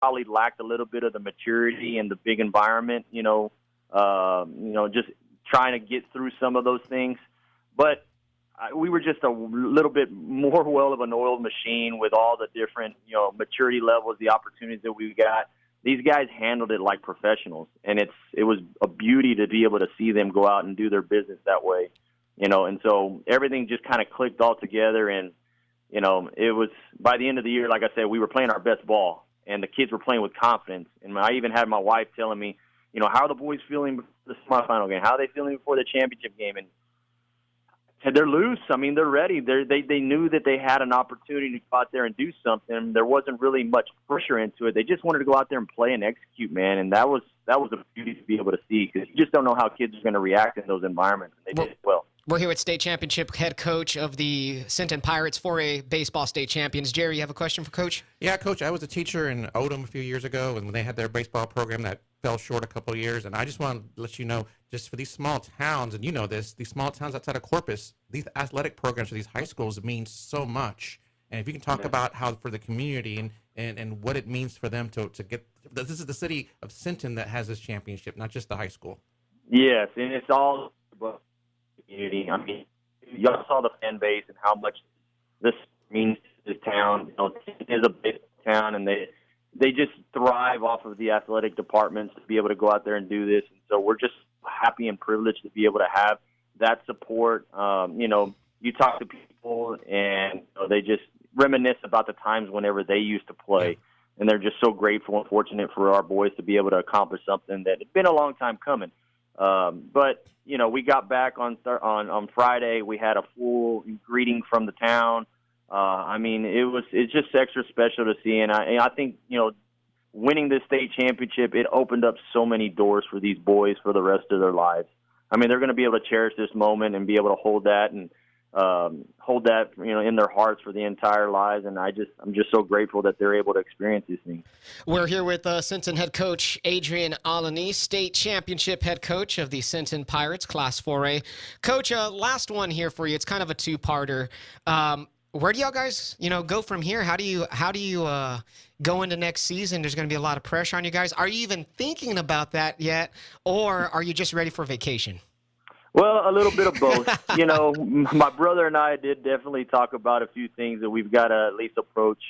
probably lacked a little bit of the maturity and the big environment, just trying to get through some of those things. But we were just a little bit more well of an oiled machine with all the different, maturity levels, the opportunities that we got. These guys handled it like professionals, and it was a beauty to be able to see them go out and do their business that way, and so everything just kind of clicked all together. And, it was by the end of the year, like I said, we were playing our best ball, and the kids were playing with confidence. And I even had my wife telling me, how are the boys feeling before the semifinal game? How are they feeling before the championship game? And they're loose. I mean, they're ready. They knew that they had an opportunity to go out there and do something. There wasn't really much pressure into it. They just wanted to go out there and play and execute, man. And that was a beauty to be able to see, because you just don't know how kids are going to react in those environments. And they did well. We're here with state championship head coach of the Sinton Pirates, 4A baseball state champions. Jerry, you have a question for Coach? Yeah, Coach, I was a teacher in Odom a few years ago, and when they had their baseball program that fell short a couple of years. And I just want to let you know, just for these small towns, and you know this, these small towns outside of Corpus, these athletic programs for these high schools mean so much. And if you can talk about how for the community and what it means for them to get – this is the city of Sinton that has this championship, not just the high school. Yes, and it's all about the community. I mean, y'all saw the fan base and how much this means to this town. Sinton is a big town, and they just thrive off of the athletic departments to be able to go out there and do this. And so we're just happy and privileged to be able to have that support. You talk to people, and they just reminisce about the times whenever they used to play. And they're just so grateful and fortunate for our boys to be able to accomplish something that had been a long time coming. But we got back on Friday. We had a full greeting from the town. It's just extra special to see. And I think, winning this state championship, it opened up so many doors for these boys for the rest of their lives. I mean, they're going to be able to cherish this moment and be able to hold that in their hearts for the entire lives. And I'm just so grateful that they're able to experience these things. We're here with Sinton head coach Adrian Alaniz, state championship head coach of the Sinton Pirates, Class 4A. Coach, last one here for you. It's kind of a two-parter. Where do y'all guys, go from here? How do you go into next season? There's going to be a lot of pressure on you guys. Are you even thinking about that yet, or are you just ready for vacation? Well, a little bit of both. My brother and I did definitely talk about a few things that we've got to at least approach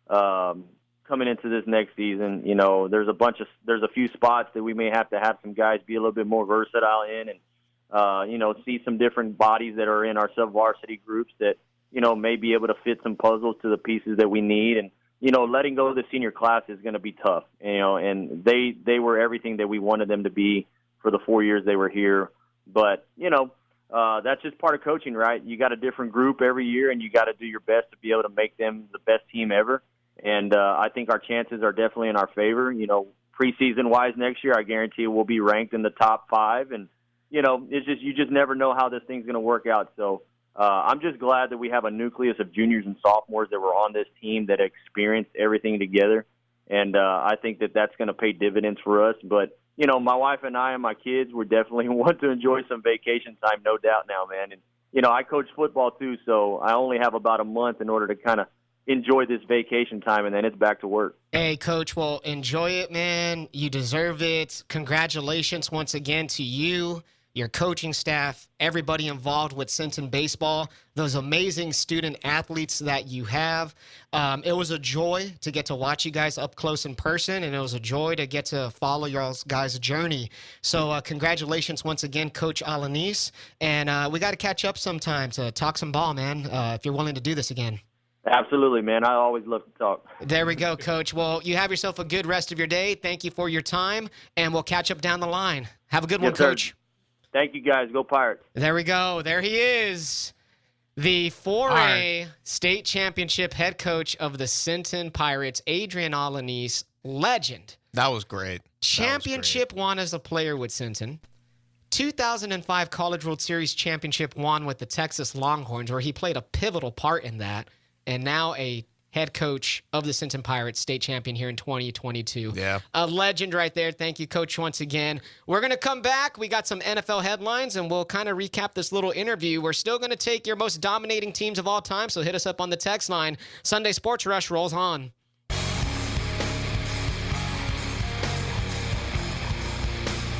coming into this next season. There's a few spots that we may have to have some guys be a little bit more versatile in, and see some different bodies that are in our sub-varsity groups that may be able to fit some puzzles to the pieces that we need. And letting go of the senior class is going to be tough. And they were everything that we wanted them to be for the 4 years they were here. But, that's just part of coaching, right? You got a different group every year, and you got to do your best to be able to make them the best team ever. And I think our chances are definitely in our favor. Preseason-wise next year, I guarantee we'll be ranked in the top 5. And, it's just you just never know how this thing's going to work out. So I'm just glad that we have a nucleus of juniors and sophomores that were on this team that experienced everything together. And I think that that's going to pay dividends for us. But, my wife and I and my kids, we definitely want to enjoy some vacation time, no doubt now, man. And, I coach football too, so I only have about a month in order to kind of enjoy this vacation time, and then it's back to work. Hey, Coach, well, enjoy it, man. You deserve it. Congratulations once again to you, your coaching staff, everybody involved with Sinton baseball, those amazing student athletes that you have. It was a joy to get to watch you guys up close in person, and it was a joy to get to follow your guys' journey. So congratulations once again, Coach Alaniz. And we got to catch up sometime to talk some ball, man, if you're willing to do this again. Absolutely, man. I always love to talk. There we go, Coach. Well, you have yourself a good rest of your day. Thank you for your time, and we'll catch up down the line. Have a good one, Coach. Thank you, guys. Go Pirates. There we go. There he is, the 4A state championship head coach of the Sinton Pirates, Adrian Alaniz, legend. That was great. Championship won as a player with Sinton. 2005 College World Series championship won with the Texas Longhorns, where he played a pivotal part in that, and now a head coach of the Sinton Pirates, state champion here in 2022. Yeah. A legend right there. Thank you, Coach, once again. We're going to come back. We got some NFL headlines, and we'll kind of recap this little interview. We're still going to take your most dominating teams of all time, so hit us up on the text line. Sunday Sports Rush rolls on.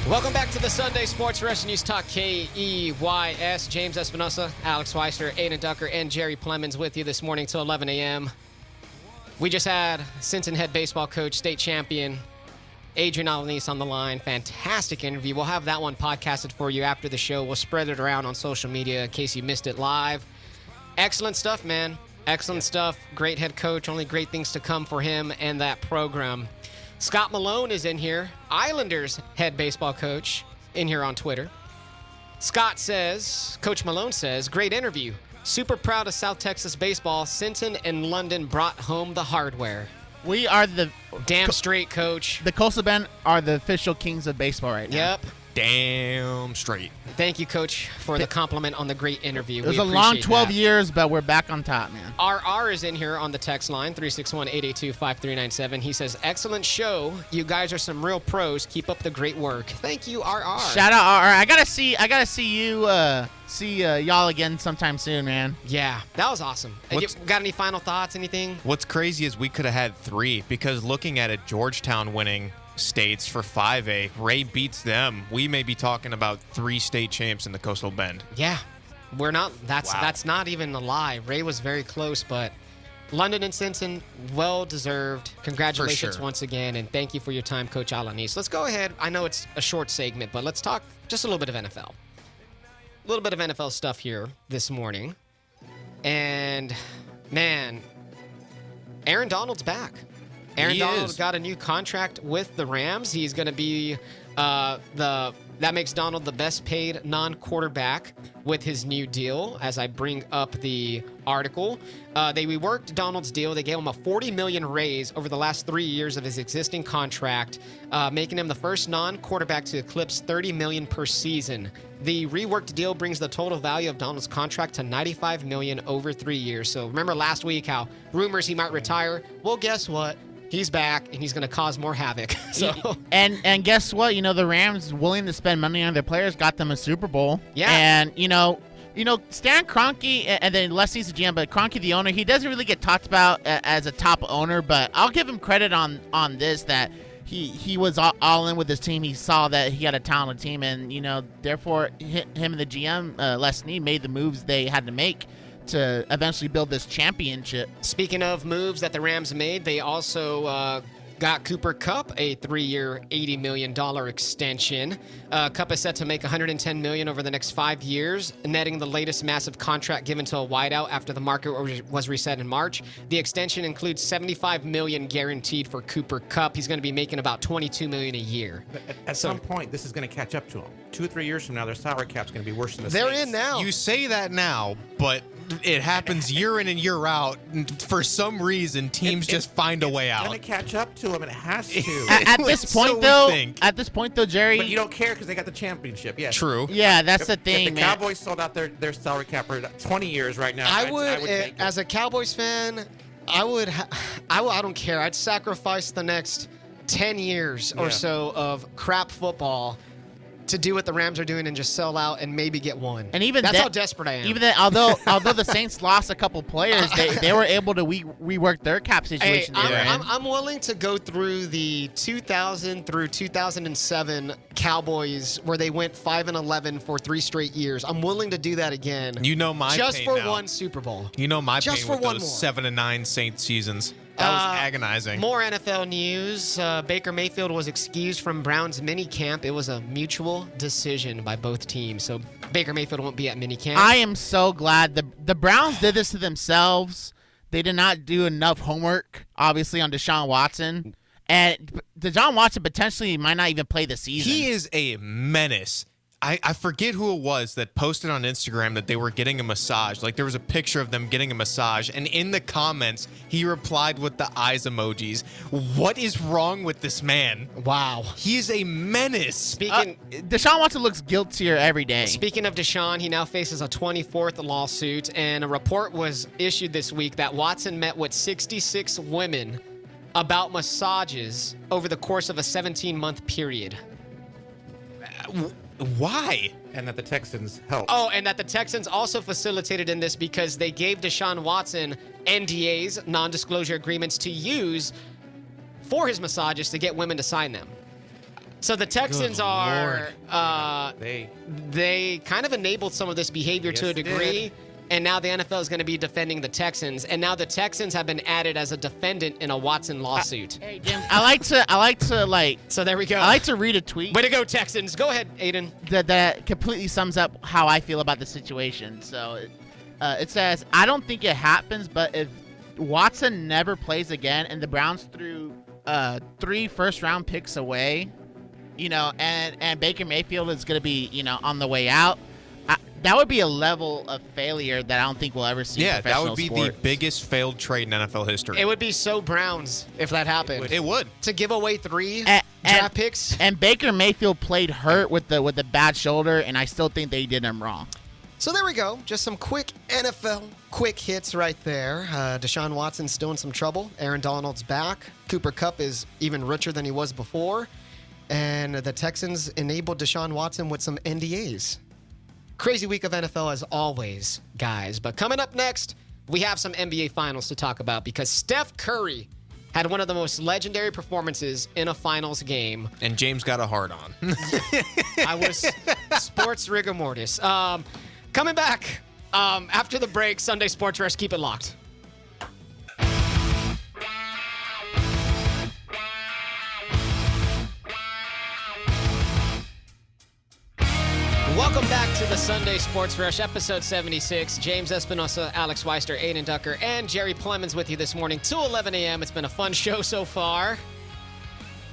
Welcome back to the Sunday Sports Wrestling News Talk, KEYS. James Espinosa, Alex Weister, Aiden Ducker, and Jerry Plemons with you this morning till 11 a.m. We just had Sinton head baseball coach, state champion, Adrian Alaniz on the line. Fantastic interview. We'll have that one podcasted for you after the show. We'll spread it around on social media in case you missed it live. Excellent stuff, man. Excellent stuff. Great head coach. Only great things to come for him and that program. Scott Malone is in here. Islanders head baseball coach in here on Twitter. Scott says, Coach Malone says, great interview. Super proud of South Texas baseball. Sinton and London brought home the hardware. We are the damn straight, Coach. The Coastal Bend are the official kings of baseball right now. Yep. Damn straight. Thank you, Coach, for the compliment on the great interview. It was a long 12 years, but we're back on top, man. RR is in here on the text line, 361-882-5397. He says, excellent show. You guys are some real pros. Keep up the great work. Thank you, RR. Shout out, RR. I gotta see y'all again sometime soon, man. Yeah, that was awesome. Got any final thoughts, anything? What's crazy is we could have had 3, because looking at it, Georgetown winning states for 5A, Ray beats them. We may be talking about 3 state champs in the Coastal Bend. Yeah, we're not. That's not even a lie. Ray was very close, but London and Sinton, well deserved. Congratulations once again, and thank you for your time, Coach Alaniz. Let's go ahead. I know it's a short segment, but let's talk just a little bit of NFL. A little bit of NFL stuff here this morning, and man, Aaron Donald's back. Aaron Donald got a new contract with the Rams. He's going to be that makes Donald the best paid non-quarterback with his new deal. As I bring up the article, they reworked Donald's deal. They gave him a $40 million raise over the last 3 years of his existing contract, making him the first non-quarterback to eclipse $30 million per season. The reworked deal brings the total value of Donald's contract to $95 million over 3 years. So remember last week how rumors he might retire? Well, guess what? He's back, and he's going to cause more havoc. So, and guess what? You know, the Rams willing to spend money on their players got them a Super Bowl. Yeah. And, you know, Stan Kroenke, and then Leslie's the GM, but Kroenke, the owner, he doesn't really get talked about as a top owner, but I'll give him credit on this, that he was all in with his team. He saw that he had a talented team, and, you know, therefore, him and the GM, Leslie, made the moves they had to make to eventually build this championship. Speaking of moves that the Rams made, they also got Cooper Kupp a 3-year, $80 million extension. Kupp is set to make $110 million over the next 5 years, netting the latest massive contract given to a wideout after the market was reset in March. The extension includes $75 million guaranteed for Cooper Kupp. He's going to be making about $22 million a year. At some point, this is going to catch up to him. 2 or 3 years from now, their salary cap's going to be worse than the They're Saints. in now. You say that now, but it happens year in and year out. For some reason, teams just find a way It's out. going to catch up to him, and it has to. At this point, though, Jerry. But you don't care because they got the championship. Yes. True. Yeah, that's the thing, if the man. Cowboys sold out their salary cap for 20 years right now, I I would take it. as a Cowboys fan, I don't care. I'd sacrifice the next 10 years or so of crap football to do what the Rams are doing and just sell out and maybe get one. And even that's how desperate I am. Even that, although the Saints lost a couple players, they were able to rework their cap situation. I'm willing to go through the 2000 through 2007 Cowboys where they went 5-11 for 3 straight years. I'm willing to do that again. You know my just pain for now. one Super Bowl. You know my Just pain for with one those more. 7-9 Saints seasons. That was agonizing. More NFL news. Baker Mayfield was excused from Browns minicamp. It was a mutual decision by both teams. So Baker Mayfield won't be at minicamp. I am so glad the Browns did this to themselves. They did not do enough homework, obviously, on Deshaun Watson. And Deshaun Watson potentially might not even play the season. He is a menace. I forget who it was that posted on Instagram that they were getting a massage. Like, there was a picture of them getting a massage, and in the comments, he replied with the eyes emojis. What is wrong with this man? Wow. He is a menace. Deshaun Watson looks guiltier every day. Speaking of Deshaun, he now faces a 24th lawsuit, and a report was issued this week that Watson met with 66 women about massages over the course of a 17-month period. Why? And that the Texans helped. Oh, and that the Texans also facilitated in this because they gave Deshaun Watson NDAs, non-disclosure agreements, to use for his massages to get women to sign them. So the Texans are they kind of enabled some of this behavior to a degree, and now the NFL is going to be defending the Texans, and now the Texans have been added as a defendant in a Watson lawsuit. Hey Jim, I like to So there we go. I like to read a tweet. Way to go, Texans. Go ahead, Aiden. That completely sums up how I feel about the situation. So it says, I don't think it happens, but if Watson never plays again and the Browns threw 3 first-round picks away, and Baker Mayfield is going to be, on the way out, that would be a level of failure that I don't think we'll ever see in professional that would be sports. the biggest failed trade in NFL history. It would be so Browns if that happened. It would. To give away 3 draft picks. And Baker Mayfield played hurt with the bad shoulder, and I still think they did him wrong. So there we go. Just some quick NFL quick hits right there. Deshaun Watson's still in some trouble. Aaron Donald's back. Cooper Kupp is even richer than he was before. And the Texans enabled Deshaun Watson with some NDAs. Crazy week of NFL as always, guys. But coming up next, we have some NBA Finals to talk about because Steph Curry had one of the most legendary performances in a finals game. And James got a hard on. I was sports rigor mortis. Coming back after the break, Sunday Sports Rush. Keep it locked. Welcome back to the Sunday Sports Rush, episode 76. James Espinosa, Alex Weister, Aiden Ducker, and Jerry Plemons with you this morning till 11 a.m. It's been a fun show so far.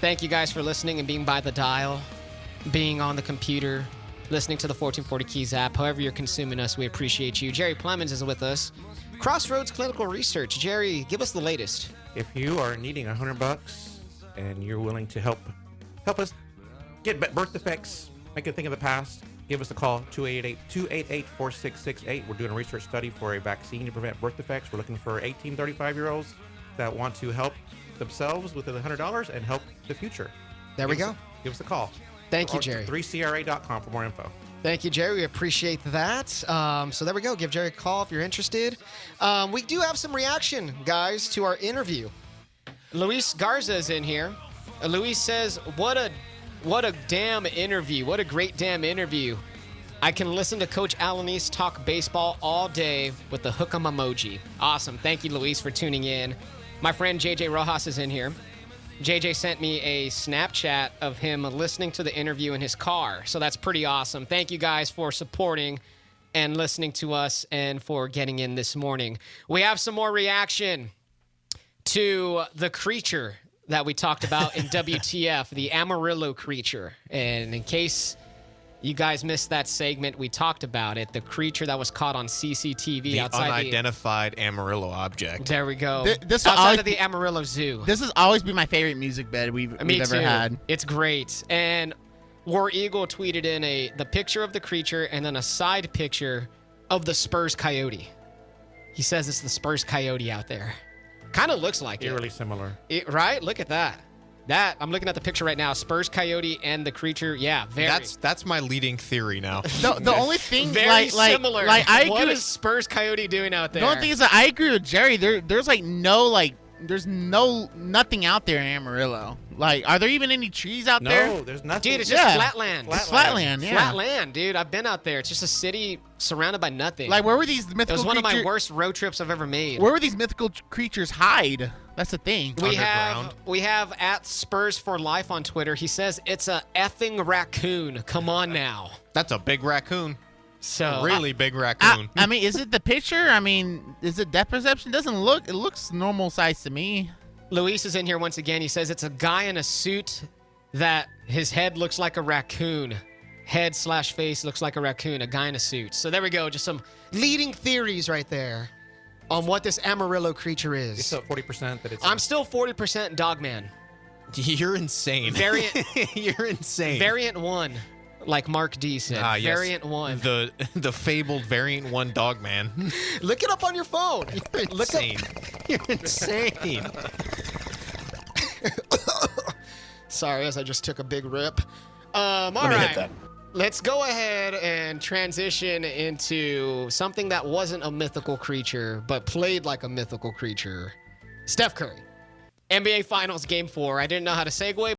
Thank you guys for listening and being by the dial, being on the computer, listening to the 1440 Keys app. However you're consuming us, we appreciate you. Jerry Plemons is with us. Crossroads Clinical Research. Jerry, give us the latest. If you are needing $100 and you're willing to help us get birth defects, make a thing of the past, give us a call, 288-4668. We're doing a research study for a vaccine to prevent birth defects. We're looking for 18, 35-year-olds that want to help themselves with the $100 and help the future. There we go. Give us a call. Thank you, Jerry. 3cra.com for more info. Thank you, Jerry. We appreciate that. So there we go. Give Jerry a call if you're interested. We do have some reaction, guys, to our interview. Luis Garza is in here. Luis says, what a damn interview. What a great damn interview. I can listen to Coach Alaniz talk baseball all day with the hook 'em emoji. Awesome. Thank you, Luis, for tuning in. My friend JJ Rojas is in here. JJ sent me a Snapchat of him listening to the interview in his car. So that's pretty awesome. Thank you guys for supporting and listening to us and for getting in this morning. We have some more reaction to the creature that we talked about in WTF, the Amarillo Creature. And in case you guys missed that segment, we talked about it. The creature that was caught on CCTV The outside unidentified Amarillo object. There we go. This outside of the Amarillo Zoo. This has always been my favorite music bed we've ever had. It's great. And War Eagle tweeted in the picture of the creature and then a side picture of the Spurs Coyote. He says it's the Spurs Coyote out there. Kind of looks like Eerily similar. Right? Look at that. I'm looking at the picture right now. Spurs Coyote and the creature. Yeah, very. That's my leading theory now. The only thing very similar. I agree. What is Spurs Coyote doing out there? The only thing is that I agree with Jerry. There's nothing out there in Amarillo. Like, are there even any trees out there? No, there's nothing. Dude, it's just flatland. It's flatland, yeah. Flatland, dude. I've been out there. It's just a city surrounded by nothing. Like, where were these mythical creatures? It was one of my worst road trips I've ever made. Where were these mythical creatures hide? That's the thing. We have at Spurs for Life on Twitter. He says it's a effing raccoon. Come on now. That's a big raccoon. So really big raccoon. I mean, is it the picture? I mean, is it depth perception? It looks normal size to me. Luis is in here once again. He says it's a guy in a suit that his head looks like a raccoon. Head/face looks like a raccoon. A guy in a suit. So there we go. Just some leading theories right there on what this Amarillo creature is. You're still at 40% that it's... I'm still 40% Dogman. You're insane. You're insane. Variant 1, like Mark D said. Yes. Variant 1. The fabled Variant 1 Dogman. Look it up on your phone. You're insane. You're insane. Sorry, as I just took a big rip. All right. Let's go ahead and transition into something that wasn't a mythical creature, but played like a mythical creature. Steph Curry. NBA Finals Game 4. I didn't know how to segue.